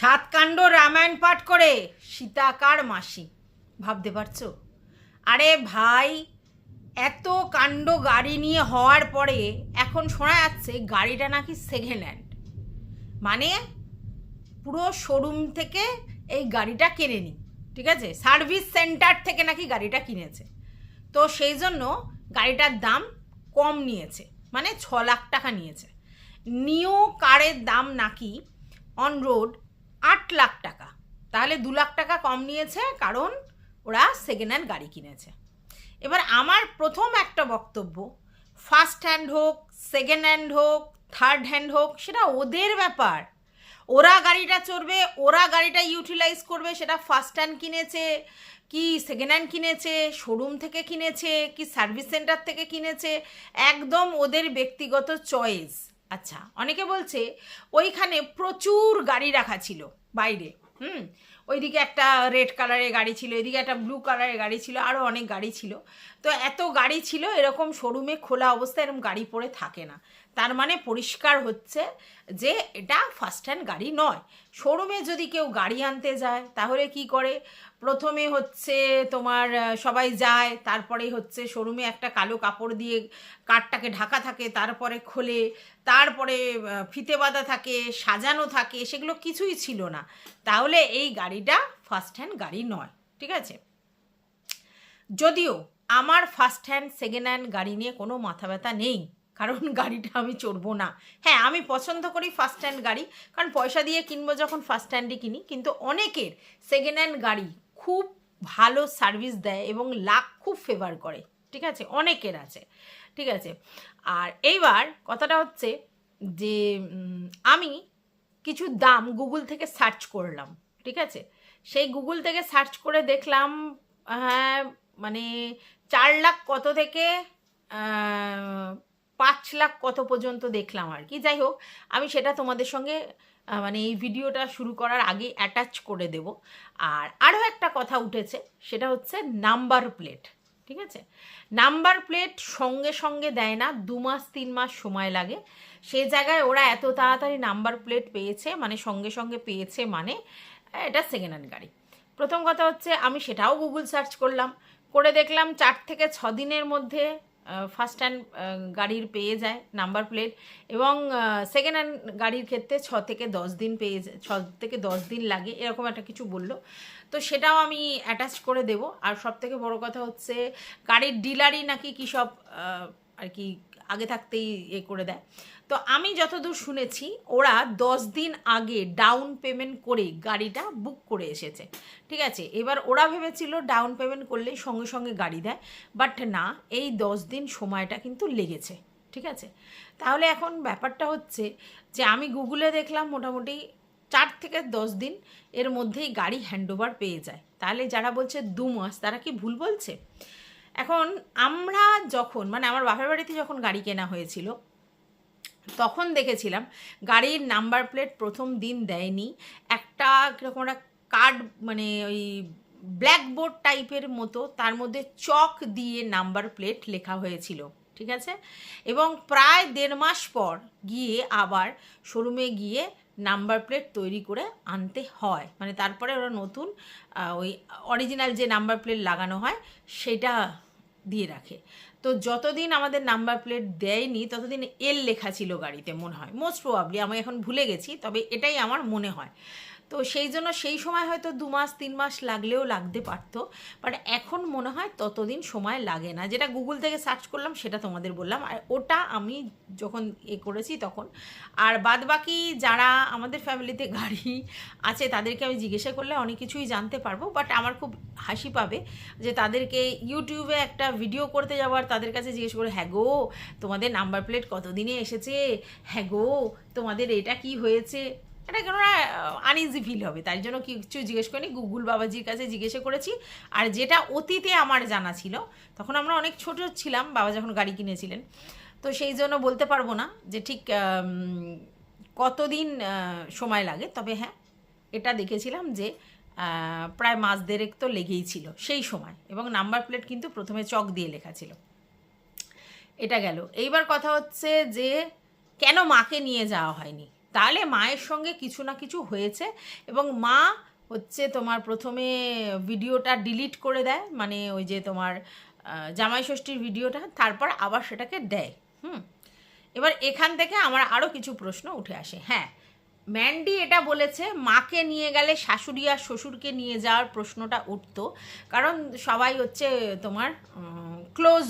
সাতকাণ্ড রামায়ণ পাঠ করে সীতাকার মাসি, ভাবতে পারছো? আরে ভাই, এত কাণ্ড গাড়ি নিয়ে হওয়ার পরে এখন শোনা যাচ্ছে গাড়িটা নাকি সেকেন্ড হ্যান্ড, মানে পুরো শোরুম থেকে এই গাড়িটা কেনেনি, ঠিক আছে, সার্ভিস সেন্টার থেকে নাকি গাড়িটা কিনেছে। তো সেই জন্য গাড়িটার দাম কম নিয়েছে, মানে 6 লাখ টাকা নিয়েছে। নিউ কারের দাম নাকি অন রোড 8 লাখ টাকা, তাহলে 2 লাখ টাকা কম নিয়েছে, কারণ ওরা সেকেন্ড হ্যান্ড গাড়ি কিনেছে। এবার আমার প্রথম একটা বক্তব্য, ফার্স্ট হ্যান্ড হোক, সেকেন্ড হ্যান্ড হোক, থার্ড হ্যান্ড হোক, সেটা ওদের ব্যাপার। ওরা গাড়িটা চড়বে, ওরা গাড়িটা ইউটিলাইজ করবে, সেটা ফার্স্ট হ্যান্ড কিনেছে কি সেকেন্ড হ্যান্ড কিনেছে, শোরুম থেকে কিনেছে কি সার্ভিস সেন্টার থেকে কিনেছে, একদম ওদের ব্যক্তিগত চয়েস। আচ্ছা, অনেকে বলছে ওইখানে প্রচুর গাড়ি রাখা ছিল বাইরে, ওইদিকে একটা রেড কালারের গাড়ি ছিল, এদিকে একটা ব্লু কালারের গাড়ি ছিল, আরও অনেক গাড়ি ছিল। তো এত গাড়ি ছিল, এরকম শোরুমে খোলা অবস্থায় এরকম গাড়ি পড়ে থাকে না, তার মানে পরিষ্কার হচ্ছে যে এটা ফার্স্ট হ্যান্ড গাড়ি নয়। শোরুমে যদি কেউ গাড়ি আনতে যায় তাহলে কি করে, প্রথমে হচ্ছে তোমার সবাই যায়, তারপরে হচ্ছে শোরুমে একটা কালো কাপড় দিয়ে কাঠটাকে ঢাকা থাকে, তারপরে খোলে, তারপরে ফিতে বাঁধা থাকে, সাজানো থাকে, সেগুলো কিছুই ছিল না। তাহলে এই গাড়িটা ফার্স্ট হ্যান্ড গাড়ি নয়, ঠিক আছে। যদিও আমার ফার্স্ট হ্যান্ড সেকেন্ড হ্যান্ড গাড়ি নিয়ে কোনো মাথা ব্যথা নেই, কারণ গাড়িটা আমি চড়বো না। হ্যাঁ, আমি পছন্দ করি ফার্স্ট হ্যান্ড গাড়ি, কারণ পয়সা দিয়ে কিনবো যখন ফার্স্ট হ্যান্ডই কিনি। কিন্তু অনেকের সেকেন্ড হ্যান্ড গাড়ি খুব ভালো সার্ভিস দেয় এবং লাক খুব ফেভার করে, ঠিক আছে, অনেকের আছে, ঠিক আছে। আর এইবার কথাটা হচ্ছে যে আমি কিছু দাম গুগল থেকে সার্চ করলাম, ঠিক আছে। সেই গুগল থেকে সার্চ করে দেখলাম, হ্যাঁ, মানে 4 লাখ কত থেকে 5 লাখ কত পর্যন্ত দেখলাম আর কি। যাই হোক, আমি সেটা তোমাদের সঙ্গে মানে এই ভিডিওটা শুরু করার আগে অ্যাটাচ করে দেব। আর আরও একটা কথা উঠেছে, সেটা হচ্ছে নাম্বার প্লেট, ঠিক আছে। নাম্বার প্লেট সঙ্গে সঙ্গে দেয় না, 2 মাস 3 মাস সময় লাগে। সে জায়গায় ওরা এত তাড়াতাড়ি নাম্বার প্লেট পেয়েছে, মানে সঙ্গে সঙ্গে পেয়েছে, মানে এটা সেকেন্ড হ্যান্ড গাড়ি। প্রথম কথা হচ্ছে আমি সেটাও গুগল সার্চ করলাম, করে দেখলাম 4 থেকে 6 দিনের মধ্যে ফার্স্ট হ্যান্ড গাড়ির পেয়ে যায় নাম্বার প্লেট, এবং সেকেন্ড হ্যান্ড গাড়ির ক্ষেত্রে 6 থেকে 10 দিন পেয়ে যায়, 6 থেকে 10 দিন লাগে, এরকম একটা কিছু বললো। তো সেটাও আমি অ্যাটাচ করে দেব। আর সব থেকে বড়ো কথা হচ্ছে গাড়ির ডিলারই নাকি কী সব আর কি আগে থাকতেই করে দেয়। তো আমি যতদূর শুনেছি ওরা 10 দিন আগে ডাউন পেমেন্ট করে গাড়িটা বুক করে এসেছে, ঠিক আছে। এবার ওরা ভেবেছিল ডাউন পেমেন্ট করলেই সঙ্গে সঙ্গে গাড়ি দেয়, বাট না, এই 10 দিন সময়টা কিন্তু লেগেছে, ঠিক আছে। তাহলে এখন ব্যাপারটা হচ্ছে যে আমি গুগলে দেখলাম মোটামুটি 4 থেকে 10 দিন এর মধ্যেই গাড়ি হ্যান্ডওভার পেয়ে যায়। তাহলে যারা বলছে 2 মাস, তারা কি ভুল বলছে? এখন আমরা যখন, মানে আমার বাপের বাড়িতে যখন গাড়ি কেনা হয়েছিল, তখন দেখেছিলাম গাড়ির নাম্বার প্লেট প্রথম দিন দেয়নি, একটা কীরকম একটা কার্ড, মানে ওই ব্ল্যাকবোর্ড টাইপের মতো, তার মধ্যে চক দিয়ে নাম্বার প্লেট লেখা হয়েছিল, ঠিক আছে। এবং প্রায় 1.5 মাস পর গিয়ে আবার শোরুমে গিয়ে নাম্বার প্লেট তৈরি করে আনতে হয়, মানে তারপরে ওরা নতুন ওই অরিজিনাল যে নাম্বার প্লেট লাগানো হয় সেটা দিয়ে রাখে। তো যতদিন আমাদের নাম্বার প্লেট দেয়নি ততদিন এল লেখা ছিল গাড়িতে, মনে হয়, মোস্ট প্রবাবলি, আমি এখন ভুলে গেছি, তবে এটাই আমার মনে হয়। তো সেই জন্য সেই সময় হয়তো 2 মাস 3 মাস লাগলেও লাগতে পারতো, বাট এখন মনে হয় ততদিন সময় লাগে না। যেটা গুগল থেকে সার্চ করলাম সেটা তোমাদের বললাম, আর ওটা আমি যখন করেছি তখন। আর বাদবাকি যারা আমাদের ফ্যামিলিতে গাড়ি আছে তাদেরকে আমি জিজ্ঞাসা করলে অনেক কিছুই জানতে পারবো, বাট আমার খুব হাসি পাবে যে তাদেরকে ইউটিউবে একটা ভিডিও করতে যাবো আর তাদের কাছে জিজ্ঞেস করে, হ্যাঁ গো তোমাদের নাম্বার প্লেট কতদিনে এসেছে, হ্যাঁ গো তোমাদের এটা কি হয়েছে, এটা কেন আনইজি ফিল হবে। তাই জন্য কিছু জিজ্ঞেস করিনি, গুগল বাবাজির কাছে জিজ্ঞেস করেছি। আর যেটা অতীতে আমার জানা ছিল, তখন আমরা অনেক ছোট ছিলাম বাবা যখন গাড়ি কিনেছিলেন, তো সেই জন্য বলতে পারবো না যে ঠিক কতদিন সময় লাগে। তবে হ্যাঁ, এটা দেখেছিলাম যে প্রায় মাস দেড়েক তো লেগেই ছিল সেই সময়, এবং নাম্বার প্লেট কিন্তু প্রথমে চক দিয়ে লেখা ছিল। এটা গেল। এইবার কথা হচ্ছে যে কেন মাকে নিয়ে যাওয়া হয়নি, তাহলে মায়ের সঙ্গে কিছু না কিছু হয়েছে, এবং মা হচ্ছে তোমার প্রথমে ভিডিওটা ডিলিট করে দেয়, মানে ওই যে তোমার জামাই ষষ্ঠীর ভিডিওটা, তারপর আবার সেটাকে দেয়। এবার এখান থেকে আমার আরও কিছু প্রশ্ন উঠে আসে। হ্যাঁ, ম্যান্ডি এটা বলেছে মাকে নিয়ে গেলে শাশুড়ি আর শ্বশুরকে নিয়ে যাওয়ার প্রশ্নটা উঠতো, কারণ সবাই হচ্ছে তোমার ক্লোজ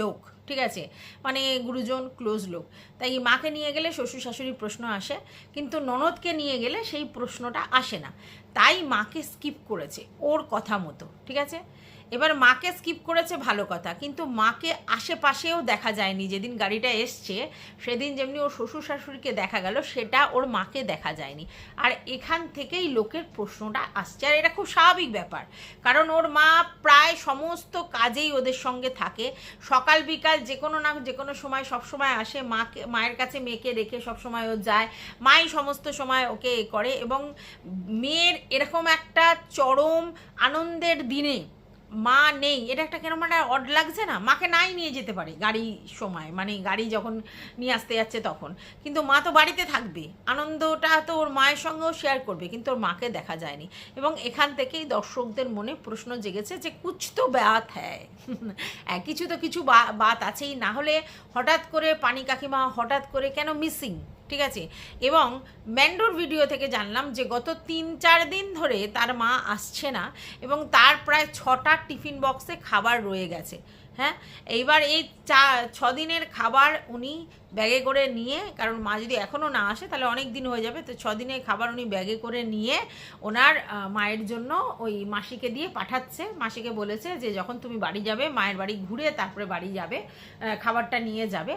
লোক, ঠিক আছে, মানে গুরুজন ক্লোজ লোক, তাই মাকে নিয়ে গেলে শ্বশুর শাশুড়ির প্রশ্ন আসে, কিন্তু ননদকে নিয়ে গেলে সেই প্রশ্নটা আসে না, তাই মাকে স্কিপ করেছে ওর কথা মতো, ঠিক আছে। এবার মাকে স্কিপ করেছে ভালো কথা, কিন্তু মাকে আশেপাশেও দেখা যায়নি। যেদিন গাড়িটা এসছে সেদিন যেমনি ওর শ্বশুর শাশুড়িকে দেখা গেল, সেটা ওর মাকে দেখা যায়নি। আর এখান থেকেই লোকের প্রশ্নটা আসছে, আর এটা খুব স্বাভাবিক ব্যাপার, কারণ ওর মা প্রায় সমস্ত কাজেই ওদের সঙ্গে থাকে, সকাল বিকাল যে কোনো না যে কোনো সময় সবসময় আসে, মায়ের কাছে মেয়েকে রেখে সবসময় ও যায়, মাই সমস্ত সময় ওকে করে, এবং মেয়ের এরকম একটা চরম আনন্দের দিনে মা নেই, এটা একটা কেন মানে অড লাগছে না? মাকে নাই নিয়ে যেতে পারে গাড়ি সময়, মানে গাড়ি যখন নিয়ে আসতে যাচ্ছে তখন, কিন্তু মা তো বাড়িতে থাকবে, আনন্দটা তো ওর মায়ের সঙ্গেও শেয়ার করবে, কিন্তু ওর মাকে দেখা যায়নি। এবং এখান থেকেই দর্শকদের মনে প্রশ্ন জেগেছে যে কুছ তো বাত হ্যায়, কিছু তো কিছু বাত আছেই, না হলে হঠাৎ করে পানি কাকিমা হঠাৎ করে কেন মিসিং, ঠিক আছে। এবং ম্যান্ডোর ভিডিও থেকে জানলাম যে গত 3-4 দিন ধরে তার মা আসছে না, এবং তার প্রায় 6টা টিফিন বক্সে খাবার রয়ে গেছে। হ্যাঁ, এইবার এই 6 দিনের খাবার উনি ব্যাগে করে নিয়ে, কারণ মা যদি এখনও না আসে তাহলে অনেক দিন হয়ে যাবে, তো 6 দিনের খাবার উনি ব্যাগে করে নিয়ে ওনার মায়ের জন্য ওই মাসিকে দিয়ে পাঠাচ্ছে। মাসিকে বলেছে যে যখন তুমি বাড়ি যাবে, মায়ের বাড়ি ঘুরে তারপরে বাড়ি যাবে, খাবারটা নিয়ে যাবে,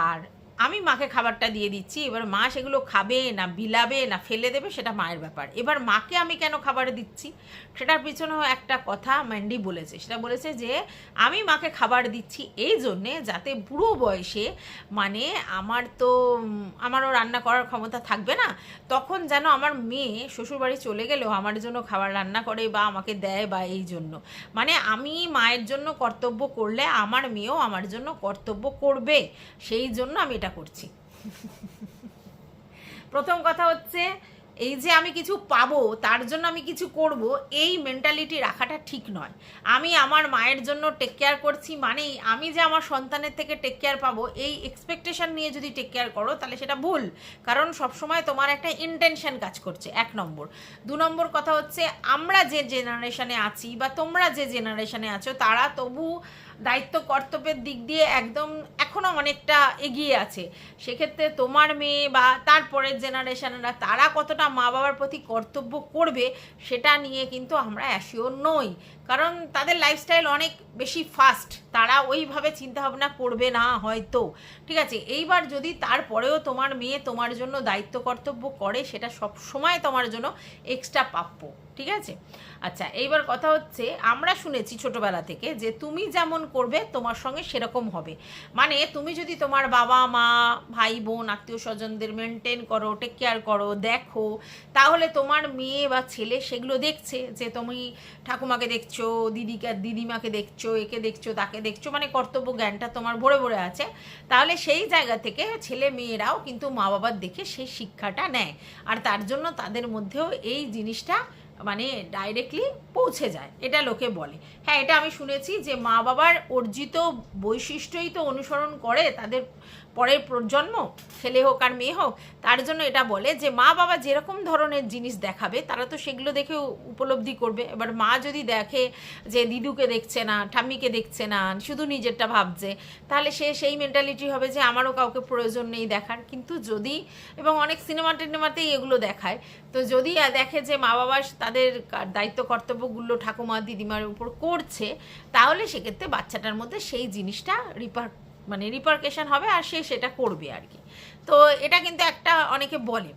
আর আমি মাকে খাবারটা দিয়ে দিচ্ছি। এবার মা সেগুলো খাবে না বিলাবে না ফেলে দেবে, সেটা মায়ের ব্যাপার। এবার মাকে আমি কেন খাবার দিচ্ছি, সেটার পিছনেও একটা কথা ম্যান্ডি বলেছে, সেটা বলেছে যে আমি মাকে খাবার দিচ্ছি এই জন্যে যাতে বুড়ো বয়সে, মানে আমারও রান্না করার ক্ষমতা থাকবে না, তখন যেন আমার মেয়ে শ্বশুরবাড়ি চলে গেলেও আমার জন্য খাবার রান্না করে বা আমাকে দেয়, বা এই জন্য, মানে আমি মায়ের জন্য কর্তব্য করলে আমার মেয়েও আমার জন্য কর্তব্য করবে, সেই জন্য আমি এটা করছি। প্রথম কথা হচ্ছে এই যে আমি কিছু পাবো তার জন্য আমি কিছু করব, এই মেন্টালিটি রাখাটা ঠিক নয়। আমি আমার মায়ের জন্য টেক কেয়ার করছি মানেই আমি যে আমার সন্তানের থেকে টেক কেয়ার পাবো, এই এক্সপেকটেশন নিয়ে যদি টেক কেয়ার করো তাহলে সেটা ভুল, কারণ সবসময় তোমার একটা ইন্টেনশন কাজ করছে, 1 নম্বর। 2 নম্বর কথা হচ্ছে আমরা যে জেনারেশনে আছি বা তোমরা যে জেনারেশনে আছো, তারা তবু দায়িত্ব কর্তব্যের দিক দিয়ে একদম এখনও অনেকটা এগিয়ে আছে। সেক্ষেত্রে তোমার মেয়ে বা তারপরের জেনারেশনরা তারা কতটা মা বাবার প্রতি কর্তব্য করবে সেটা নিয়ে কিন্তু আমরা অ্যাসিওর নই, কারণ তাদের লাইফস্টাইল অনেক বেশি ফাস্ট, তারা ওইভাবে চিন্তাভাবনা করবে না হয়তো, ঠিক আছে। এইবার যদি তারপরেও তোমার মেয়ে তোমার জন্য দায়িত্ব কর্তব্য করে, সেটা সব সময় তোমার জন্য এক্সট্রা প্রাপ্য, ঠিক আছে। আচ্ছা, এইবার কথা হচ্ছে আমরা শুনেছি ছোটবেলা থেকে যে তুমি যেমন করবে তোমার সঙ্গে সেরকম হবে, মানে তুমি যদি তোমার বাবা মা ভাই বোন আত্মীয় স্বজনদের মেনটেন করো, টেক কেয়ার করো, দেখো, তাহলে তোমার মেয়ে বা ছেলে সেগুলো দেখছে, যে তুমি ঠাকুমাকে দেখছো, দিদিমাকে দেখছো, একে দেখছো তাকে দেখছো, মানে কর্তব্য জ্ঞানটা তোমার ভরে ভরে আছে, তাহলে সেই জায়গা থেকে ছেলে মেয়েরাও কিন্তু মা বাবার দেখে সেই শিক্ষাটা নেয়, আর তার জন্য তাদের মধ্যেও এই জিনিসটা মানে ডাইরেক্টলি পৌঁছে যায়, এটা লোকে বলে। হ্যাঁ, এটা আমি শুনেছি যে মা বাবার অর্জিত বৈশিষ্ট্যই তো অনুসরণ করে তাদের পরের প্রজন্ম, ছেলে হোক আর মেয়ে হোক, তার জন্য এটা বলে যে মা বাবা যেরকম ধরনের জিনিস দেখাবে তারা তো সেগুলো দেখে উপলব্ধি করবে। এবার মা যদি দেখে যে দিদুকে দেখছে না, ঠাম্মিকে দেখছে না, শুধু নিজেরটা ভাবছে, তাহলে সে সেই মেন্টালিটি হবে যে আমারও কাউকে প্রয়োজন নেই দেখার। কিন্তু যদি, এবং অনেক সিনেমা টিনেমাতেই এগুলো দেখায়, তো যদি দেখে যে মা বাবা তাদের দায়িত্ব কর্তব্যগুলো ঠাকুমা দিদিমার উপর করছে, তাহলে সেক্ষেত্রে বাচ্চাটার মধ্যে সেই জিনিসটা রিপারকেশন হবে, আর সে সেটা করবে আর কি। তো এটা কিন্তু একটা অনেকে বলে।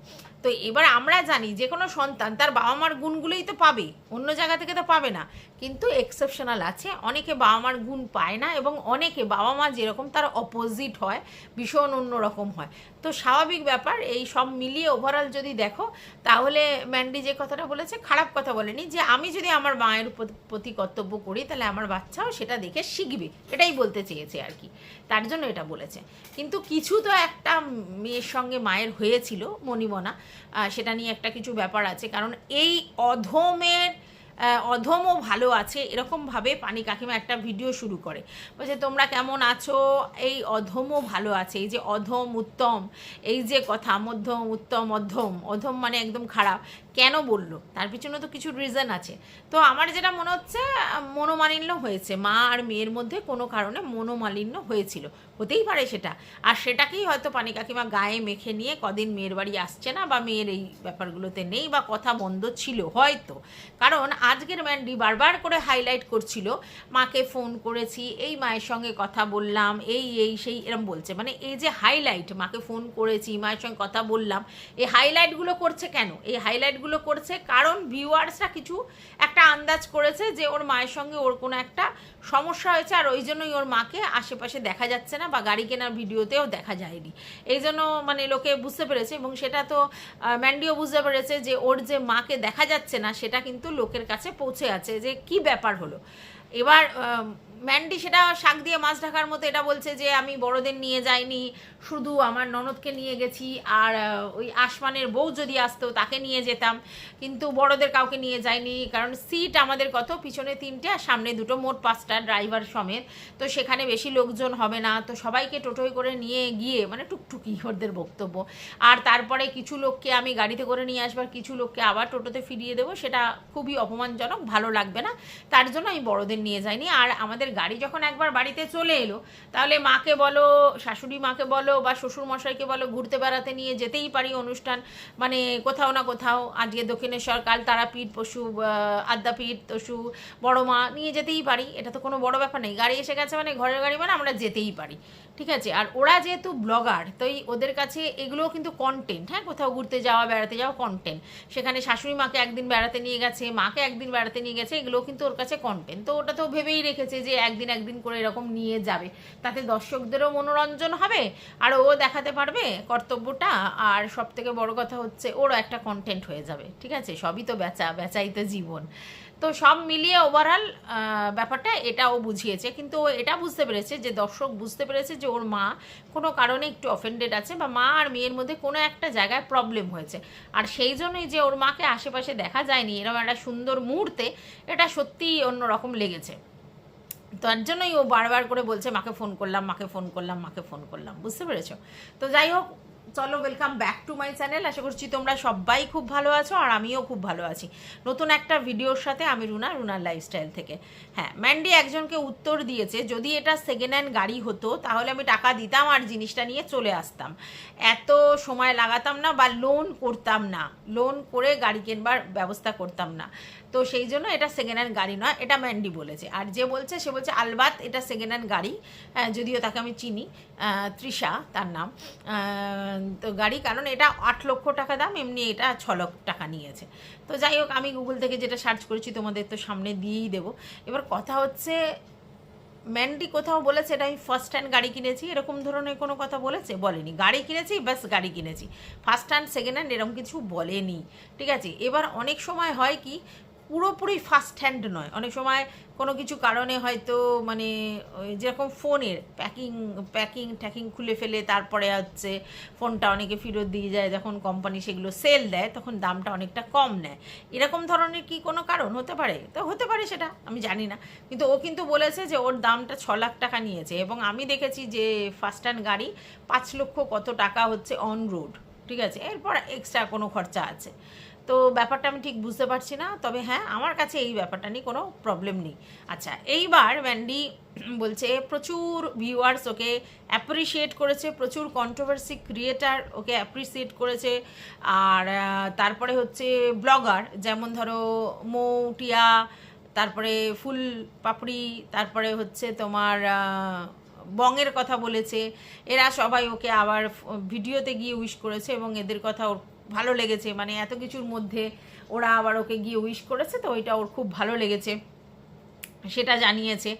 তো এবার আমরা জানি যে কোনো সন্তান তার বাবা মার গুণগুলোই তো পাবে, অন্য জায়গা থেকে তো পাবে না। কিন্তু এক্সেপশনাল আছে, অনেকে বাবা মার গুণ পায় না, এবং অনেকে বাবা মা যেরকম তার অপোজিট হয়, ভীষণ অন্যরকম হয়। তো স্বাভাবিক ব্যাপার, এই সব মিলিয়ে ওভারঅল যদি দেখো তাহলে ম্যান্ডি যে কথাটা বলেছে খারাপ কথা বলেনি, যে আমি যদি আমার মায়ের প্রতি কর্তব্য করি তাহলে আমার বাচ্চাও সেটা দেখে শিখবে, এটাই বলতে চেয়েছে আর কি, তার জন্য এটা বলেছে। কিন্তু কিছু তো একটা মেয়ের সঙ্গে মায়ের হয়েছিল মণিমনা, সেটা নিয়ে একটা কিছু ব্যাপার আছে, কারণ এই অধমও ভালো আছে এরকমভাবে পানি কাকিমা একটা ভিডিও শুরু করে, বলছে তোমরা কেমন আছো, এই অধমও ভালো আছে, এই যে অধম উত্তম, এই যে কথা মধ্যম উত্তম অধম, অধম মানে একদম খারাপ, কেন বললো তার পিছনে তো কিছু রিজন আছে। তো আমার যেটা মনে হচ্ছে মনোমালিন্য হয়েছে, মা আর মেয়ের মধ্যে কোনো কারণে মনোমালিন্য হয়েছিল, হতেই পারে সেটা, আর সেটাকেই হয়তো পানি কাকিমা গায়ে মেখে নিয়ে কদিন মেয়ের বাড়ি আসছে না, বা মেয়ের এই ব্যাপারগুলোতে নেই, বা কথা বন্ধ ছিল হয়তো। কারণ আজকের ম্যান্ডি বারবার করে হাইলাইট করছিল মাকে ফোন করেছি, এই মায়ের সঙ্গে কথা বললাম, সেই এরম বলছে, মানে এই যে হাইলাইট, মাকে ফোন করেছি, মায়ের সঙ্গে কথা বললাম, এই হাইলাইটগুলো করছে কেন? এই হাইলাইটগুলো করছে কারণ ভিউয়ার্সরা কিছু একটা আন্দাজ করেছে যে ওর মায়ের সঙ্গে ওর কোনো একটা সমস্যা হয়েছে, আর ওই জন্যই ওর মাকে আশেপাশে দেখা যাচ্ছে না, বা গাড়ি কেনার ভিডিওতেও দেখা যায়নি, এই জন্য মানে লোকে বুঝতে পেরেছে, এবং সেটা তো ম্যান্ডিও বুঝতে পেরেছে যে ওর যে মাকে দেখা যাচ্ছে না সেটা কিন্তু লোকের কাছে পৌঁছে আছে, যে কি ব্যাপার হলো। এবার ম্যান্ডি সেটা শাক দিয়ে মাছ ঢাকার মতো এটা বলছে যে আমি বড়দের নিয়ে যাইনি, শুধু আমার ননদকে নিয়ে গেছি, আর ওই আসমানের বউ যদি আসতো তাকে নিয়ে যেতাম, কিন্তু বড়দের কাউকে নিয়ে যাইনি, কারণ সিট আমাদের কত, পিছনে 3টে আর সামনে 2, মোট 5টা ড্রাইভার সমেত, তো সেখানে বেশি লোকজন হবে না, তো সবাইকে টোটোয় করে নিয়ে গিয়ে, মানে টুকটুকি ওদের বক্তব্য, আর তারপরে কিছু লোককে আমি গাড়িতে করে নিয়ে আসবার, কিছু লোককে আবার টোটোতে ফিরিয়ে দেবো, সেটা খুবই অপমানজনক, ভালো লাগবে না, তার জন্য আমি বড়দের নিয়ে যাইনি। আর আমাদের গাড়ি যখন একবার বাড়িতে চলে এলো, তাহলে মাকে বলো, শাশুড়ি মাকে বলো, বা শ্বশুর মশাইকে বলো, ঘুরতে বেড়াতে নিয়ে যেতেই পারি অনুষ্ঠান, মানে কোথাও না কোথাও, আজকে দক্ষিণেশ্বর, কাল তারাপীঠ, পশু আদ্যাপীঠ, তসু বড় মা নিয়ে যেতেই পারি, এটা তো কোনো বড় ব্যাপার নেই, গাড়ি এসে গেছে মানে ঘরের গাড়ি, মানে আমরা যেতেই পারি, ঠিক আছে। আর ওরা যেহেতু ব্লগার, তো ওদের কাছে এগুলোও কিন্তু কন্টেন্ট, হ্যাঁ, কোথাও ঘুরতে যাওয়া, বেড়াতে যাওয়া কন্টেন্ট, সেখানে শাশুড়ি মাকে একদিন বেড়াতে নিয়ে গেছে, মাকে একদিন বেড়াতে নিয়ে গেছে, এগুলোও কিন্তু ওর কাছে কন্টেন্ট, তো ওটা তো ভেবেই রেখেছে যে একদিন করে এরকম নিয়ে যাবে, তাতে দর্শকদেরও মনোরঞ্জন হবে, আর ও দেখাতে পারবে কর্তব্যটা, আর সব থেকে বড় কথা হচ্ছে ওরও একটা কন্টেন্ট হয়ে যাবে, ঠিক আছে, সবই তো বেচাই তো জীবন। তো সব মিলিয়ে ওভারঅল ব্যাপারটা এটাও বুঝিয়েছে, কিন্তু ও এটা বুঝতে পেরেছে, যে দর্শক বুঝতে পেরেছে যে ওর মা কোনো কারণে একটু অফেন্ডেড আছে, বা মা আর মেয়ের মধ্যে কোনো একটা জায়গায় প্রবলেম হয়েছে, আর সেই জন্যই যে ওর মাকে আশেপাশে দেখা যায়নি এরকম একটা সুন্দর মুহূর্তে, এটা সত্যিই অন্যরকম লেগেছে, তার জন্যই ও বারবার করে বলছে মাকে ফোন করলাম, মাকে ফোন করলাম, মাকে ফোন করলাম, বুঝতে পেরেছো? তো যাই হোক, চলো, welcome back to my channel. আশা করছি তোমরা সবাই খুব ভালো আছো, আর আমিও খুব ভালো আছি নতুন একটা ভিডিওর সাথে। আমি রুনার লাইফস্টাইল থেকে। হ্যাঁ, ম্যান্ডি একজনকে উত্তর দিয়েছে, যদি এটা সেকেন্ড হ্যান্ড গাড়ি হতো তাহলে আমি টাকা দিতাম আর জিনিসটা নিয়ে চলে আসতাম, এত সময় লাগাতাম না, বা লোন করতাম না, লোন করে গাড়ি কেনবার ব্যবস্থা করতাম না, তো সেই জন্য এটা সেকেন্ড হ্যান্ড গাড়ি নয়, এটা ম্যান্ডি বলেছে। আর যে বলছে সে বলছে আলবাত এটা সেকেন্ড হ্যান্ড গাড়ি, যদিও তাকে আমি চিনি, তৃষা তার নাম, তো গাড়ি, কারণ এটা 8 লক্ষ টাকা দাম, এমনি এটা 6 লক্ষ টাকা নিয়েছে। তো যাই হোক, আমি গুগল থেকে যেটা সার্চ করেছি তোমাদের তো সামনে দিয়েই দেবো। এবার কথা হচ্ছে, ম্যান্ডি কোথাও বলেছে এটা আমি ফার্স্ট হ্যান্ড গাড়ি কিনেছি, এরকম ধরনের কোনো কথা বলেছে? বলেনি। গাড়ি কিনেছি, ব্যাস গাড়ি কিনেছি, ফার্স্ট হ্যান্ড সেকেন্ড হ্যান্ড এরকম কিছু বলেনি, ঠিক আছে। এবার অনেক সময় হয় কি, পুরোপুরি ফার্স্ট হ্যান্ড নয়, অনেক সময় কোনো কিছু কারণে হয়তো, মানে যেরকম ফোনের প্যাকিং খুলে ফেলে তারপরে হচ্ছে ফোনটা অনেকে ফেরত দিয়ে যায়, যখন কোম্পানি সেগুলো সেল দেয় তখন দামটা অনেকটা কম নেয়, এরকম ধরনের কি কোনো কারণ হতে পারে? তো হতে পারে, সেটা আমি জানি না, কিন্তু ও কিন্তু বলেছে যে ওর দামটা 6 লাখ টাকা নিয়েছে, এবং আমি দেখেছি যে ফার্স্ট হ্যান্ড গাড়ি 5 লক্ষ কত টাকা হচ্ছে অন রোড, ঠিক আছে, এরপর এক্সট্রা কোনো খরচা আছে, তো ব্যাপারটা আমি ঠিক বুঝতে পারছি না, তবে হ্যাঁ আমার কাছে এই ব্যাপারটা নিয়ে কোনো প্রবলেম নেই। আচ্ছা, এইবার ম্যান্ডি বলছে প্রচুর ভিউয়ার্স ওকে অ্যাপ্রিসিয়েট করেছে, প্রচুর কন্ট্রোভার্সি ক্রিয়েটার ওকে অ্যাপ্রিসিয়েট করেছে, আর তারপরে হচ্ছে ব্লগার, যেমন ধরো মৌটিয়া, তারপরে ফুল পাপড়ি, তারপরে হচ্ছে তোমার বংয়ের কথা বলেছে, এরা সবাই ওকে আবার ভিডিওতে গিয়ে উইশ করেছে, এবং এদের কথা ওর ভালো লেগেছে, মানে এত কিছুর মধ্যে ওরা আবার ওকে গিয়ে উইশ করেছে, তো ওইটা ওর খুব ভালো লেগেছে, সেটা জানিয়েছে।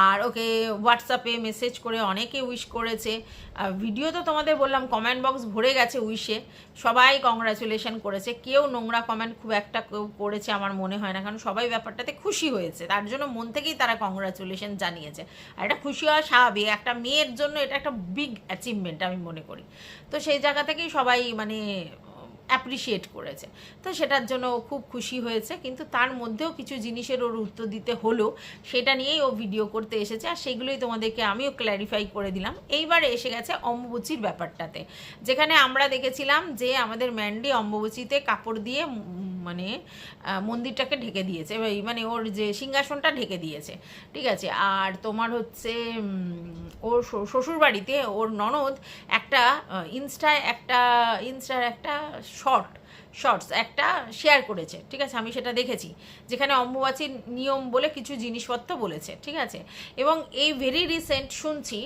আর ওকে হোয়াটসঅ্যাপে মেসেজ করে অনেকে উইশ করেছে, ভিডিও তো তোমাদের বললাম কমেন্ট বক্স ভরে গেছে উইশে, সবাই কংগ্রাচুলেশন করেছে, কেউ নোংরা কমেন্ট খুব একটা কেউ করেছে আমার মনে হয় না, কারণ সবাই ব্যাপারটাতে খুশি হয়েছে, তার জন্য মন থেকেই তারা কংগ্রাচুলেশন জানিয়েছে। আর এটা খুশি হওয়া স্বাভাবিক, একটা মেয়ের জন্য এটা একটা বিগ অ্যাচিভমেন্ট আমি মনে করি। তো সেই জায়গা থেকেই সবাই মানে অ্যাপ্রিসিয়েট করেছে, তো সেটার জন্য ও খুব খুশি হয়েছে। কিন্তু তার মধ্যেও কিছু জিনিসের ওর উত্তর দিতে হলো, সেটা নিয়েই ও ভিডিও করতে এসেছে, আর সেগুলোই তোমাদেরকে আমিও ক্ল্যারিফাই করে দিলাম। এইবারে এসে গেছে অম্বুবাচীর ব্যাপারটাতে, যেখানে আমরা দেখেছিলাম যে আমাদের ম্যান্ডি অম্বুবাচীতে কাপড় দিয়ে মানে মন্দিরটাকে ঢেকে দিয়েছে, মানে ওর যে সিংহাসনটা ঢেকে দিয়েছে, ঠিক আছে। আর তোমার হচ্ছে ওর শ্বশুরবাড়িতে ওর ননদ একটা ইনস্টার একটা শর্টস একটা শেয়ার করেছে, ঠিক আছে, আমি সেটা দেখেছি, যেখানে অম্বুবাচীর নিয়ম বলে কিছু জিনিসপত্র বলেছে, ঠিক আছে। এবং এই ভেরি রিসেন্ট শুনছি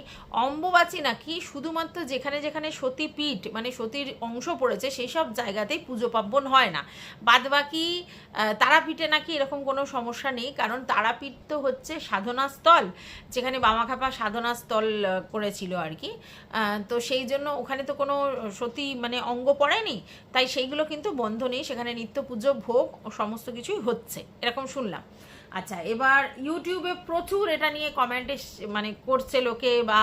অম্বুবাচী নাকি শুধুমাত্র যেখানে যেখানে সতীপীঠ মানে সতীর অংশ পড়েছে সেই সব জায়গাতেই পুজো পার্বণ হয় না, বাদবাকি তারাপীঠে নাকি এরকম কোনো সমস্যা নেই, কারণ তারাপীঠ তো হচ্ছে সাধনাস্থল, যেখানে বামাখ্যাপা সাধনাস্থল করেছিল আর কি। তো সেই জন্য ওখানে তো কোনো সতী মানে অঙ্গ পড়েনি, তাই সেইগুলো কিন্তু বন্ধ নেই, সেখানে নিত্য পুজো ভোগ সমস্ত কিছুই হচ্ছে, এরকম শুনলাম। আচ্ছা, এবার ইউটিউবে প্রচুর এটা নিয়ে কমেন্টে মানে করছে লোকে, বা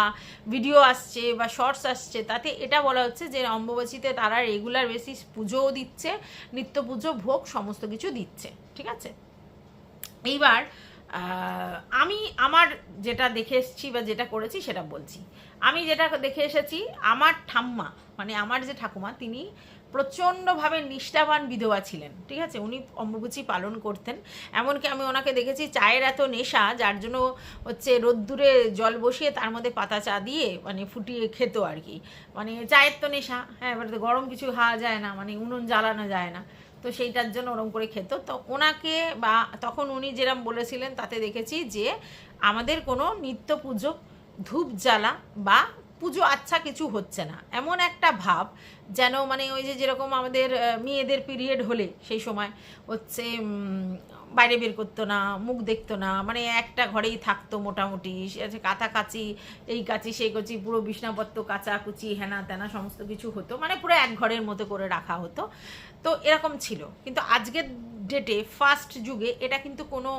ভিডিও আসছে বা শর্টস আসছে, তাতে এটা বলা হচ্ছে যে অম্বুবাচীতে তারা রেগুলার বেসিস পুজোও দিচ্ছে, নিত্য পুজো ভোগ সমস্ত কিছু দিচ্ছে, ঠিক আছে। এইবার আমি আমার যেটা দেখে এসেছি বা যেটা করেছি সেটা বলছি। আমি যেটা দেখে এসেছি, আমার ঠাম্মা মানে আমার যে ঠাকুমা, তিনি প্রচণ্ডভাবে নিষ্ঠাবান বিধবা ছিলেন, ঠিক আছে, উনি অম্বুবাচী পালন করতেন। এমনকি আমি ওনাকে দেখেছি চায়ের এত নেশা, যার জন্য হচ্ছে রোদ্দুরে জল বসিয়ে তার মধ্যে পাতা চা দিয়ে মানে ফুটিয়ে খেত আর কি, মানে চায়ের তো নেশা, হ্যাঁ, এবার তো গরম কিছু খাওয়া যায় না, মানে উনুন জ্বালানো যায় না, তো সেইটার জন্য ওরম করে খেত। তো ওনাকে বা তখন উনি যেরম বলেছিলেন তাতে দেখেছি যে আমাদের কোনো নিত্য পুজো ধূপ জ্বালা বা পুজো আচ্ছা কিছু হচ্ছে না, এমন একটা ভাব যেন মানে ওই যে যেরকম আমাদের মেয়েদের পিরিয়ড হলে সেই সময় হচ্ছে বাইরে বের করতো না, মুখ দেখতো না, মানে একটা ঘরেই থাকতো মোটামুটি, কাঁচি এই কাঁচি সেই কাঁচি, পুরো বিছনাপত্র কাচাকুচি হেনা তেনা সমস্ত কিছু হতো, মানে পুরো এক ঘরের মতো করে রাখা হতো। তো এরকম ছিল, কিন্তু আজকের ডেটে ফার্স্ট যুগে এটা কিন্তু কোনো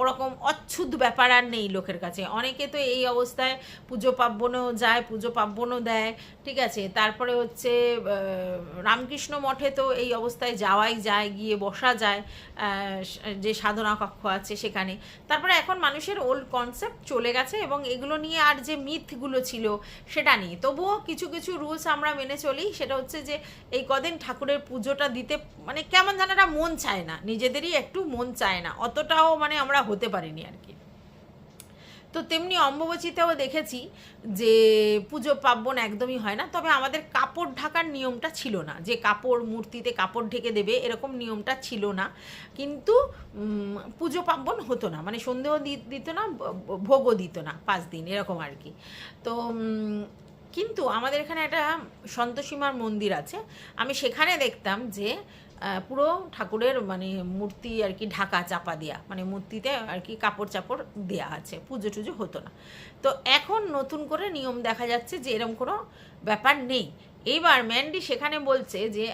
ওরকম অচ্ছুত ব্যাপার আর নেই লোকের কাছে। অনেকে তো এই অবস্থায় পুজো পার্বণেও যায়, পুজো পার্বণও দেয়, ঠিক আছে। তারপরে হচ্ছে রামকৃষ্ণ মঠে তো এই অবস্থায় যাওয়াই যায়, গিয়ে বসা যায়, যে সাধনা কক্ষ আছে সেখানে। তারপরে এখন মানুষের ওল্ড কনসেপ্ট চলে গেছে, এবং এগুলো নিয়ে আর যে মিথগুলো ছিল সেটা নেই, তবুও কিছু কিছু রুলস আমরা মেনে চলি। সেটা হচ্ছে যে এই কদিন ঠাকুরের পুজোটা দিতে মানে কেমন যেন একটা মন চায় না, নিজেদেরই একটু মন চায় না, অতটাও মানে আমরা হতে পারিনি আর কি। তো তেমনি অম্বুবাচীতেও দেখেছি যে পুজো পার্বণ একদমই হয় না, তবে আমাদের কাপড় ঢাকার নিয়মটা ছিল না, যে কাপড় মূর্তিতে কাপড় ঢেকে দেবে এরকম নিয়মটা ছিল না, কিন্তু পুজো পার্বণ হতো না, মানে সন্ধেও দিত না, ভোগও দিত না 5 দিন এরকম আর কি। তো কিন্তু আমাদের এখানে একটা সন্তোষীমার মন্দির আছে, আমি সেখানে দেখতাম যে পুরো ঠাকুরের মানে মূর্তি আর কি ঢাকা চাপা দেয়া, মানে মূর্তিতে আর কি কাপড় চাপড় দেয়া আছে, পুজো টুজো হতো না। তো এখন নতুন করে নিয়ম দেখা যাচ্ছে যে এরকম কোনো ব্যাপার নেই। এইবার ম্যান্ডি সেখানে বলছে যে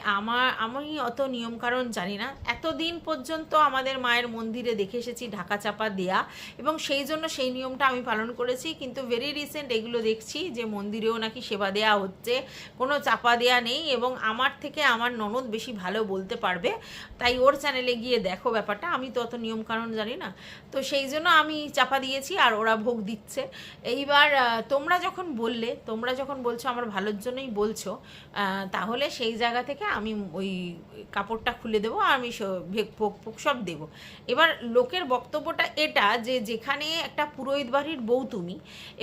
আমি অত নিয়মকানুন জানি না, এতদিন পর্যন্ত আমাদের মায়ের মন্দিরে দেখে এসেছি ঢাকা চাপা দেয়া, এবং সেই জন্য সেই নিয়মটা আমি পালন করেছি। কিন্তু ভেরি রিসেন্ট এগুলো দেখছি যে মন্দিরেও নাকি সেবা দেয়া হচ্ছে, কোনো চাপা দেয়া নেই, এবং আমার থেকে আমার ননদ বেশি ভালো বলতে পারবে, তাই ওর চ্যানেলে গিয়ে দেখো ব্যাপারটা, আমি তো অত নিয়মকানুন জানি না। তো সেই জন্য আমি চাপা দিয়েছি আর ওরা ভোগ দিচ্ছে। এইবার তোমরা যখন বলছো আমার ভালোর জন্যই বলছো, তাহলে সেই জায়গা থেকে আমি ওই কাপড়টা খুলে দেবো, আর আমি ভোগ ফোগ সব দেবো। এবার লোকের বক্তব্যটা এটা যে যেখানে একটা পুরোহিত বাড়ির বউ তুমি,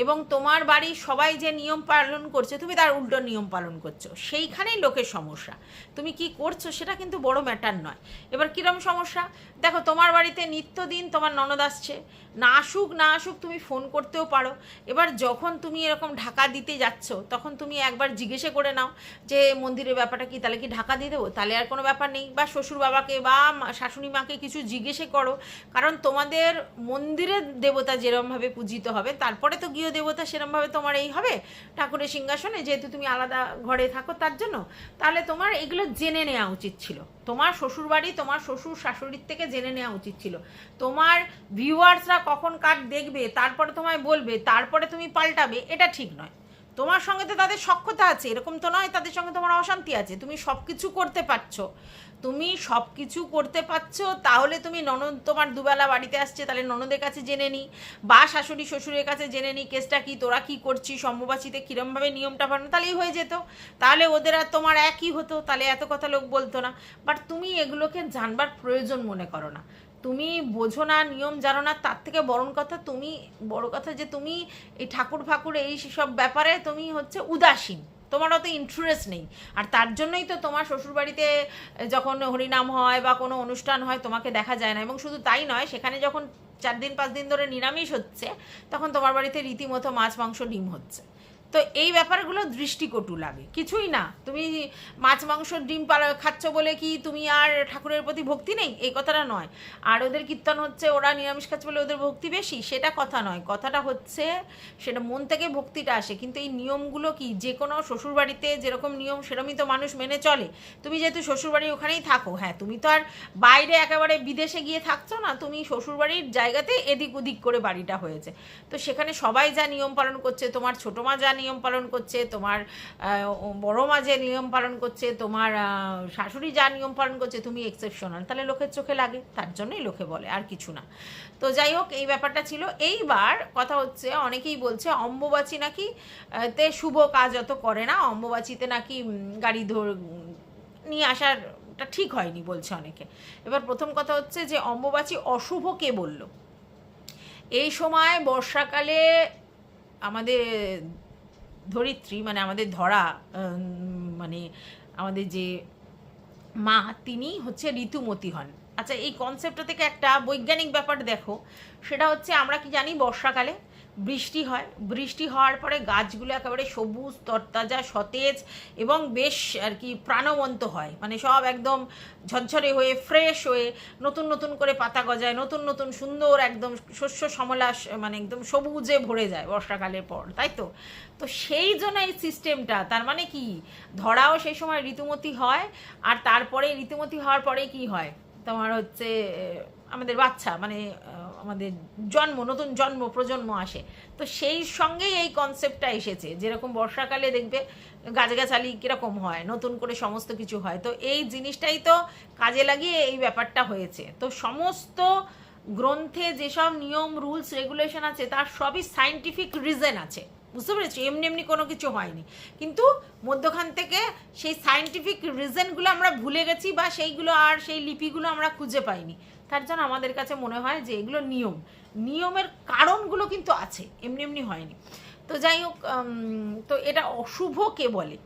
এবং তোমার বাড়ির সবাই যে নিয়ম পালন করছে তুমি তার উল্টো নিয়ম পালন করছো, সেইখানেই লোকের সমস্যা। তুমি কি করছো সেটা কিন্তু বড় ম্যাটার নয়। এবার কিরম সমস্যা দেখো, তোমার বাড়িতে নিত্যদিন তোমার ননদ আসছে, না আসুক না আসুক তুমি ফোন করতেও পারো। এবার যখন তুমি এরকম ঢাকা দিতে যাচ্ছ তখন তুমি একবার জিজ্ঞেসে করে নাও যে মন্দিরের ব্যাপারটা কি, তাহলে কি ঢাকা দিয়ে দেবো, তাহলে আর কোনো ব্যাপার নেই। বা শ্বশুর বাবাকে বা শাশুড়ি মাকে কিছু জিজ্ঞেসে করো, কারণ তোমাদের মন্দিরের দেবতা যেরমভাবে পূজিত হবে তারপরে তো গৃহ দেবতা সেরমভাবে তোমার এই হবে ঠাকুরের সিংহাসনে, যেহেতু তুমি আলাদা ঘরে থাকো তার জন্য। তাহলে তোমার এগুলো জেনে নেওয়া উচিত ছিল, তোমার শ্বশুরবাড়ি তোমার শ্বশুর শাশুড়ির থেকে জেনে নেওয়া উচিত ছিল। তোমার ভিউয়ার্সরা কখন কার দেখবে তারপরে তোমায় বলবে, তারপরে তুমি পাল্টাবে, এটা ঠিক নয়। তোমার সঙ্গে তো তাদের সখ্যতা আছে, এরকম তো নয় তাদের সঙ্গে তোমার অশান্তি আছে। তুমি সব কিছু করতে পারছো, তুমি সব কিছু করতে পারছো, তাহলে তুমি ননদ তোমার দুবেলা বাড়িতে আসছে, তাহলে ননদের কাছে জেনে নিই, বা শাশুড়ি শ্বশুরের কাছে জেনে নিই কেসটা কি, তোরা কি করছিস, সম্ভবাসীতে কীরমভাবে নিয়মটা পালন, তাহলেই হয়ে যেত। তাহলে ওদের আর তোমার একই হতো, তাহলে এত কথা লোক বলতো না। বাট তুমি এগুলোকে জানবার প্রয়োজন মনে করো না, তুমি বোঝো না, নিয়ম জানো না। তার থেকে বড় কথা যে তুমি এই ঠাকুর ফাকুর এই সব ব্যাপারে তুমি হচ্ছে উদাসীন, তোমার অত ইন্টারেস্ট নেই। আর তার জন্যই তো তোমার শ্বশুরবাড়িতে যখন হরিনাম হয় বা কোনো অনুষ্ঠান হয় তোমাকে দেখা যায় না। এবং শুধু তাই নয়, সেখানে যখন 4 দিন 5 দিন ধরে নিরামিষ হচ্ছে তখন তোমার বাড়িতে রীতিমতো মাছ মাংস ডিম হচ্ছে। তো এই ব্যাপারগুলো দৃষ্টিকটু লাগে, কিছুই না। তুমি মাছ মাংস ডিম খাচ্ছ বলে কি তুমি আর ঠাকুরের প্রতি ভক্তি নেই, এই কথাটা নয়। আর ওদের কীর্তন হচ্ছে, ওরা নিরামিষ খাচ্ছে বলে ওদের ভক্তি বেশি, সেটা কথা নয়। কথাটা হচ্ছে সেটা মন থেকে ভক্তিটা আসে। কিন্তু এই নিয়মগুলো কি, যে কোনো শ্বশুরবাড়িতে যেরকম নিয়ম সেরকমই তো মানুষ মেনে চলে। তুমি যেহেতু শ্বশুরবাড়ি ওখানেই থাকো, হ্যাঁ তুমি তো আর বাইরে একেবারে বিদেশে গিয়ে থাকছো না, তুমি শ্বশুরবাড়ির জায়গাতে এদিক ওদিক করে বাড়িটা হয়েছে। তো সেখানে সবাই যা নিয়ম পালন করছে, তোমার ছোটো মা যা নিয়ম পালন করছে, তোমার বড় মা যে নিয়ম পালন করছে, তোমার শাশুড়ি যা নিয়ম পালন করছে, তুমি এক্সেপশনাল, তাহলে লোকের চোখে লাগে, তার জন্যই লোকে বলে, আর কিছু না। তো যাই হোক, এই ব্যাপারটা ছিল। এইবার কথা হচ্ছে, অনেকেই বলছে অম্বুবাচী নাকি তে শুভ কাজ অত করে না, অম্বুবাচীতে নাকি গাড়ি নিয়ে আসারটা ঠিক হয়নি বলছে অনেকে। এবার প্রথম কথা হচ্ছে যে অম্বুবাচী অশুভ কে বলল? এই সময় বর্ষাকালে আমাদের ধরিত্রী মানে আমাদের ধরা, মানে আমাদের যে মা, তিনি হচ্ছে ঋতুমতী হন। আচ্ছা, এই কনসেপ্টটা থেকে একটা বৈজ্ঞানিক ব্যাপার দেখো, সেটা হচ্ছে আমরা কি জানি বর্ষাকালে বৃষ্টি হয়, বৃষ্টি হওয়ার পরে গাছগুলো একেবারে সবুজ তরতাজা সতেজ এবং বেশ আর কি প্রাণবন্ত হয়, মানে সব একদম ঝরঝরে হয়ে ফ্রেশ হয়ে নতুন নতুন করে পাতা গজায়, নতুন নতুন সুন্দর একদম শস্য সমলা, মানে একদম সবুজে ভরে যায় বর্ষাকালের পর, তাই তো? তো সেই জন্য এই সিস্টেমটা, তার মানে কি ধরাও সেই সময় ঋতুমতী হয়, আর তারপরে ঋতুমতী হওয়ার পরে কি হয় তোমার হচ্ছে আমাদের বাচ্চা, মানে আমাদের নতুন প্রজন্ম আসে। তো সেই সঙ্গেই এই কনসেপ্টটা এসেছে, যেরকম বর্ষাকালে দেখবে গাছগাছালি কীরকম হয়, নতুন করে সমস্ত কিছু হয়। তো এই জিনিসটাই তো কাজে লাগিয়ে এই ব্যাপারটা হয়েছে। তো সমস্ত গ্রন্থে যেসব নিয়ম রুলস রেগুলেশন আছে তার সবই সায়েন্টিফিক রিজন আছে, বুঝতে পেরেছি? এমনি এমনি কোনো কিছু হয়নি। কিন্তু মধ্যখান থেকে সেই সায়েন্টিফিক রিজনগুলো আমরা ভুলে গেছি, বা সেইগুলো আর সেই লিপিগুলো আমরা খুঁজে পাইনি। তার জন্য আমাদের কাছে মনে হয় যে এগুলো নিয়মের কারণগুলো কিন্তু আছে, এমনি এমনি হয়নি। তো যাই হোক, তো এটা অশুভ কে বলে?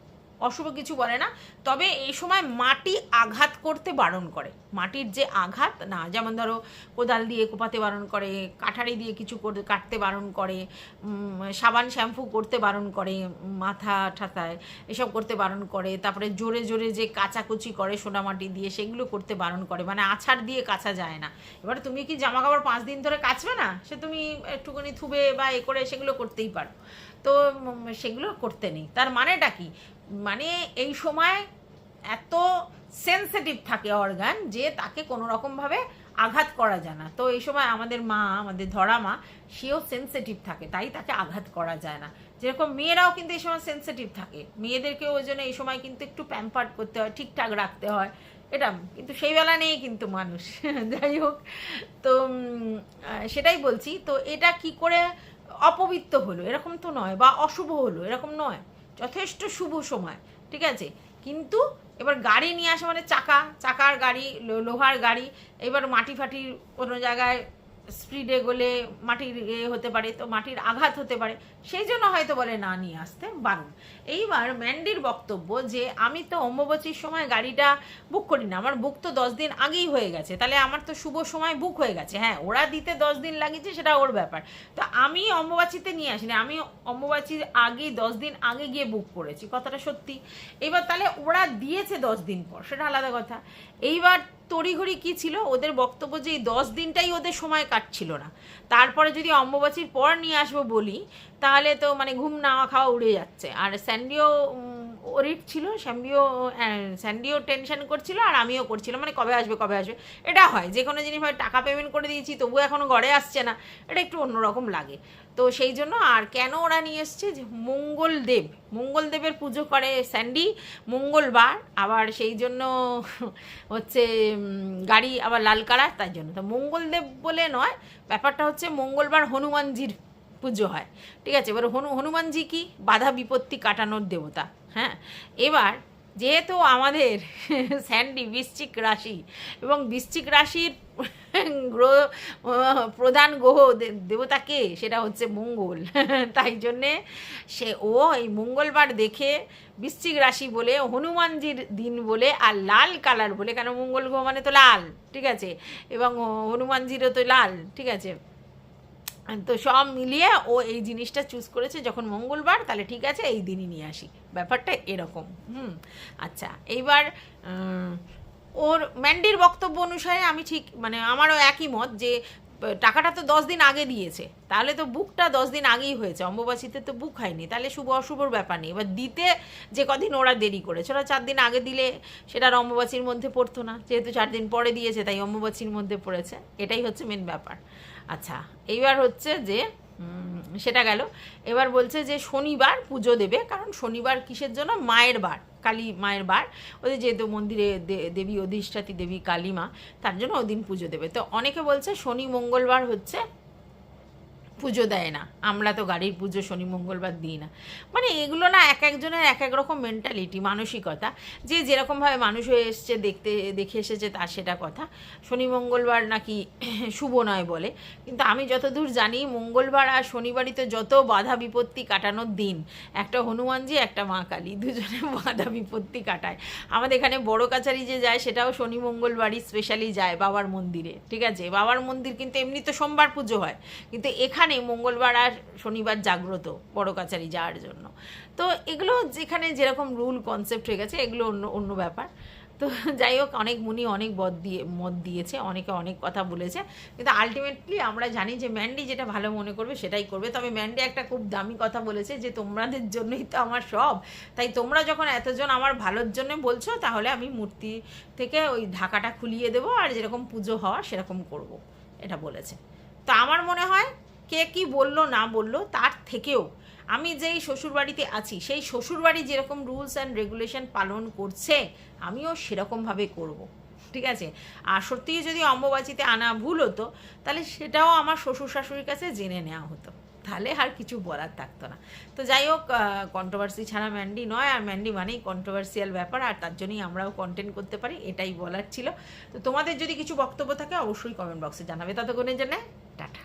অশুভ কিছু বলে না, তবে এই সময় মাটি আঘাত করতে বারণ করে। মাটির যে আঘাত না, যেমন ধরো কোদাল দিয়ে কোপাতে বারণ করে, কাঠারি দিয়ে কিছু কাটতে বারণ করে, সাবান শ্যাম্পু করতে বারণ করে, মাথা ঠাতায় এসব করতে বারণ করে, তারপরে জোরে জোরে যে কাচাকুচি করে সোনামাটি দিয়ে সেগুলো করতে বারণ করে, মানে আছাড় দিয়ে কাচা যায় না। এবার তুমি কি জামা কাপড় 5 দিন ধরে কাচবে না, সে তুমি একটুখানি থুবে বা এ করে সেগুলো করতেই পারো, তো সেগুলো করতে নেই। তার মানেটা কি, মানে এই সময় এত সেন্সিটিভ থাকে অর্গান যে তাকে কোনো রকমভাবে আঘাত করা যায় না। তো এই সময় আমাদের মা, আমাদের ধরা মা, সেও সেন্সিটিভ থাকে, তাই তাকে আঘাত করা যায় না। যেরকম মেয়েরাও কিন্তু এই সময় সেন্সিটিভ থাকে, মেয়েদেরকেও ওই জন্য এই সময় কিন্তু একটু প্যাম্পার্ড করতে হয়, ঠিকঠাক রাখতে হয়, এটা কিন্তু সেই বেলা নেই কিন্তু মানুষ। যাই হোক, তো সেটাই বলছি। তো এটা কি করে অপবিত্র হলো এরকম তো নয়, বা অশুভ হলো এরকম নয়, যথেষ্ট শুভ সময়, ঠিক আছে? কিন্তু এবার গাড়ি নিয়ে আসে মানে চাকার গাড়ি, লোহার গাড়ি, এবার মাটি ফাটি কোনো জায়গায় স্পিডে গলে মাটির হতে পারে, তো মাটির আঘাত হতে পারে, সেই জন্য হয়তো বলে না নিয়ে আসতে বারণ। এইবার ম্যান্ডির বক্তব্য যে আমি তো অম্বুবাচীর সময় গাড়িটা বুক করি না, আমার বুক তো 10 দিন আগেই হয়ে গেছে, তাহলে আমার তো শুভ সময় বুক হয়ে গেছে। হ্যাঁ, ওরা দিতে 10 দিন লাগিয়েছে, সেটা ওর ব্যাপার, তো আমি অম্বুবাচীতে নিয়ে আসিনি, আমি অম্বুবাচীর আগে 10 দিন আগে গিয়ে বুক করেছি, কথাটা সত্যি। এবার তাহলে ওরা দিয়েছে 10 দিন পর, সেটা আলাদা কথা। এইবার তড়িঘড়ি কী ছিল ওদের বক্তব্য যে এই 10 দিনটাই ওদের সময় কাটছিল না, তারপরে যদি অম্বুবাচীর পর নিয়ে আসবো বলি তাহলে তো মানে ঘুম না খাওয়া উড়ে যাচ্ছে। আর স্যান্ডিও ওরিট ছিল, স্যান্ডিও টেনশন করছিল আর আমিও করছিলাম, মানে কবে আসবে কবে আসবে। এটা হয় যে কোনো জিনিস হয়, টাকা পেমেন্ট করে দিয়েছি তবুও এখনও ঘরে আসছে না, এটা একটু অন্যরকম লাগে। তো সেই জন্য আর কেন ওরা নিয়ে এসছে যে মঙ্গলদেবের পুজো করে স্যান্ডি মঙ্গলবার, আবার সেই জন্য হচ্ছে গাড়ি আবার লাল কালার, তাই জন্য। তো মঙ্গলদেব বলে নয়, ব্যাপারটা হচ্ছে মঙ্গলবার হনুমানজির পুজো হয়, ঠিক আছে। এবার হনুমানজি কি বাধা বিপত্তি কাটানোর দেবতা। হ্যাঁ, এবার যেহেতু আমাদের স্যান্ডি বৃশ্চিক রাশি এবং বৃশ্চিক রাশির গ্রহ প্রধান গ্রহ দেবতাকে সেটা হচ্ছে মঙ্গল, তাই জন্যে এই মঙ্গলবার দেখে বৃশ্চিক রাশি বলে, হনুমানজির দিন বলে, আর লাল কালার বলে, কেন মঙ্গল গ্রহ মানে তো লাল, ঠিক আছে, এবং হনুমানজিরও তো লাল, ঠিক আছে। তো সব মিলিয়ে ও এই জিনিসটা চুজ করেছে, যখন মঙ্গলবার তাহলে ঠিক আছে এই দিনই নিয়ে আসি, ব্যাপারটা এরকম। আচ্ছা, এইবার ওর ম্যান্ডির বক্তব্য অনুসারে আমি ঠিক মানে আমারও একই মত যে টাকাটা তো 10 দিন আগে দিয়েছে, তাহলে তো বুকটা 10 দিন আগেই হয়েছে, অম্বুবাচীতে তো বুক হয়নি, তাহলে শুভ অশুভর ব্যাপার নেই। এবার দিতে যে কদিন ওরা দেরি করেছে, ওরা 4 দিন আগে দিলে সেটা আর অম্বুবাচীর মধ্যে পড়তো না, যেহেতু 4 দিন পরে দিয়েছে তাই অম্বুবাচীর মধ্যে পড়েছে, এটাই হচ্ছে মেন ব্যাপার। আচ্ছা, এইবার হচ্ছে যে সেটা গেল। এবার বলছে যে শনিবার পুজো দেবে, কারণ শনিবার কিসের জন্য, মায়ের বার, কালী মায়ের বার, ওদের যেহেতু মন্দিরে দেবী অধিষ্ঠাত্রী দেবী কালী মা, তার জন্য ওদিন পুজো দেবে। তো অনেকে বলছে শনি মঙ্গলবার হচ্ছে পুজো দেয় না, আমরা তো গাড়ির পুজো শনি মঙ্গলবার দিই না, মানে এগুলো না এক একজনের এক এক রকম মেন্টালিটি, মানসিকতা, যে যেরকমভাবে মানুষ হয়ে এসছে দেখে এসেছে তার সেটা কথা। শনি মঙ্গলবার নাকি শুভ নয় বলে, কিন্তু আমি যতদূর জানি মঙ্গলবার আর শনিবারই তো যত বাধা বিপত্তি কাটানোর দিন, একটা হনুমানজি একটা মা কালী দুজনে বাধা বিপত্তি কাটায়। আমাদের এখানে বড় কাছারি যে যায় সেটাও শনি মঙ্গলবারই স্পেশালি যায় বাবার মন্দিরে, ঠিক আছে, বাবার মন্দির, কিন্তু এমনি তো সোমবার পুজো হয়, কিন্তু এখানে মঙ্গলবার আর শনিবার জাগ্রত বড় কাছারি যাওয়ার জন্য। তো এগুলো যেখানে যেরকম রুল কনসেপ্ট হয়ে গেছে, এগুলো অন্য ব্যাপার। তো যাই হোক, অনেক মুনি অনেক মত দিয়েছে, অনেকে অনেক কথা বলেছে, কিন্তু আলটিমেটলি আমরা জানি যে ম্যান্ডি যেটা ভালো মনে করবে সেটাই করবে। তবে ম্যান্ডি একটা খুব দামি কথা বলেছে যে তোমাদের জন্যই তো আমার সব, তাই তোমরা যখন এতজন আমার ভালোর জন্য বলছো, তাহলে আমি মূর্তি থেকে ওই ঢাকাটা খুলিয়ে দেবো আর যেরকম পুজো হওয়ার সেরকম করব, এটা বলেছে। তো আমার মনে হয় কে কি বললো না বললো তার থেকেও আমি যেই শ্বশুরবাড়িতে আছি সেই শ্বশুরবাড়ি যেরকম রুলস অ্যান্ড রেগুলেশন পালন করছে আমিও সেরকমভাবে করব, ঠিক আছে। আর সত্যিই যদি অম্বুবাচীতে আনা ভুল হতো তাহলে সেটাও আমার শ্বশুর শাশুড়ির কাছে জেনে নেওয়া হতো, তাহলে আর কিছু বলার থাকতো না। তো যাই হোক, কন্ট্রোভার্সি ছাড়া ম্যান্ডি নয়, আর ম্যান্ডি মানেই কন্ট্রোভার্সিয়াল ব্যাপার, আর তার জন্যই আমরাও কন্টেন্ট করতে পারি, এটাই বলার ছিল। তো তোমাদের যদি কিছু বক্তব্য থাকে অবশ্যই কমেন্ট বক্সে জানাবে। ততক্ষণের জন্য টাটা।